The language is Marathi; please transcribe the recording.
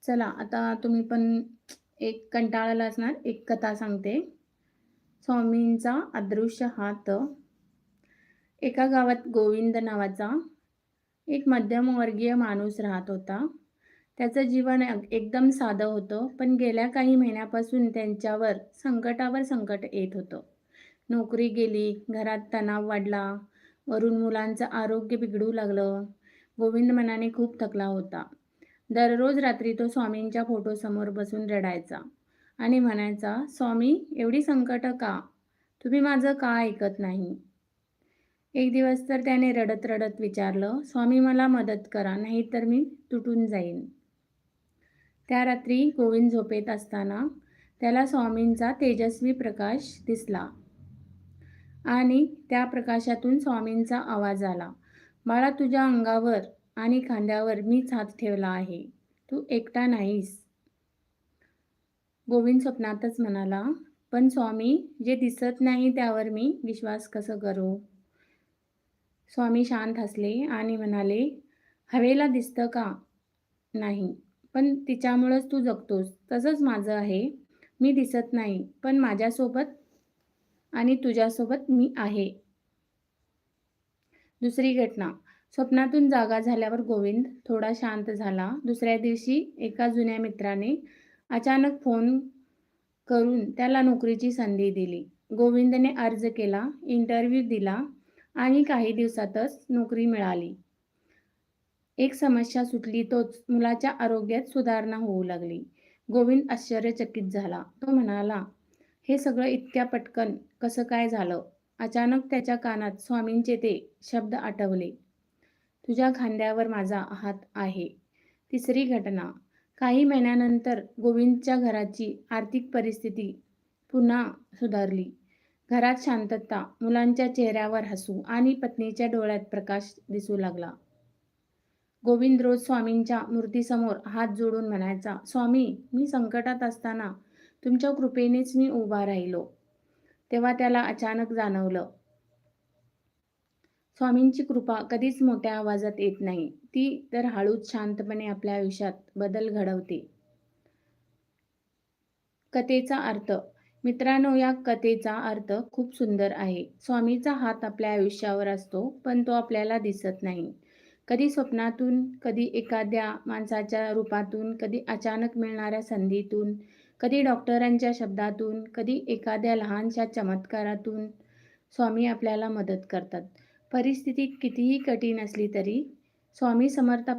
चला आता तुम्ही पण एक कंटाळाला असणार एक कथा सांगते. स्वामींचा अदृश्य हात. एका गावात गोविंद नावाचा एक मध्यमवर्गीय माणूस राहत होता. त्याचं जीवन एकदम साधं होतं, पण गेल्या काही महिन्यापासून त्यांच्यावर संकटावर संकट येत होतं. नोकरी गेली, घरात तणाव वाढला, वरून मुलांचं आरोग्य बिघडू लागलं. गोविंद मनाने खूप थकला होता. दररोज रात्री तो स्वामींच्या फोटोसमोर बसून रडायचा आणि म्हणायचा, "स्वामी, एवढी संकटं का? तुम्ही माझं का ऐकत नाही?" एक दिवस तर त्याने रडत-रडत विचारलं, "स्वामी, मला मदत करा, नाहीतर मी तुटून जाईन." त्या रात्री गोविंद झोपेत असताना त्याला स्वामींचा तेजस्वी प्रकाश दिसला आणि त्या प्रकाशातून स्वामींचा आवाज आला, "बाळा, तुझ्या अंगावर आणि खांद्यावर मीच हात ठेवला आहे. तू एकटा नाहीस." गोविंद स्वप्नातच म्हणाला, "पण स्वामी, जे दिसत नाही त्यावर मी विश्वास कसं करू?" स्वामी शांत हसले आणि म्हणाले, "हवेला दिसतं का? नाही, पण तिच्यामुळंच तू जगतोस. तसंच माझं आहे. मी दिसत नाही, पण माझ्यासोबत आणि तुझ्यासोबत मी आहे." दुसरी घटना. स्वप्नातून जागा झाल्यावर गोविंद थोडा शांत झाला. दुसऱ्या दिवशी एका जुन्या मित्राने अचानक फोन करून त्याला नोकरीची संधी दिली. गोविंदने अर्ज केला, इंटरव्ह्यू दिला आणि काही दिवसातच नोकरी मिळाली. एक समस्या सुटली तोच मुलाच्या आरोग्यात सुधारणा होऊ लागली. गोविंद आश्चर्यचकित झाला. तो म्हणाला, "हे सगळं इतक्या पटकन कसं काय झालं?" अचानक त्याच्या कानात स्वामींचे ते शब्द आठवले, "तुझ्या खांद्यावर माझा हात आहे." तिसरी घटना. काही महिन्यानंतर गोविंदच्या घराची आर्थिक परिस्थिती पुन्हा सुधारली. घरात शांतता, मुलांच्या चेहऱ्यावर हसू आणि पत्नीच्या डोळ्यात प्रकाश दिसू लागला. गोविंद रोज स्वामींच्या मूर्तीसमोर हात जोडून म्हणायचा, "स्वामी, मी संकटात असताना तुमच्या कृपेनेच मी उभा राहिलो." तेव्हा त्याला अचानक जाणवलं, स्वामींची कृपा कधीच मोठ्या आवाजात येत नाही. ती तर हळूच शांतपणे आपल्या आयुष्यात बदल घडवते. कथेचा अर्थ. मित्रांनो, या कथेचा अर्थ खूप सुंदर आहे. स्वामीचा हात आपल्या आयुष्यावर असतो, पण तो आपल्याला दिसत नाही. कधी स्वप्नातून, कधी एखाद्या माणसाच्या रूपातून, कधी अचानक मिळणाऱ्या संधीतून, कधी डॉक्टरांच्या शब्दातून, कधी एखाद्या लहानशा चमत्कारातून स्वामी आपल्याला मदत करतात. परिस्थिती कितीही कठीण असली तरी स्वामी समर्थ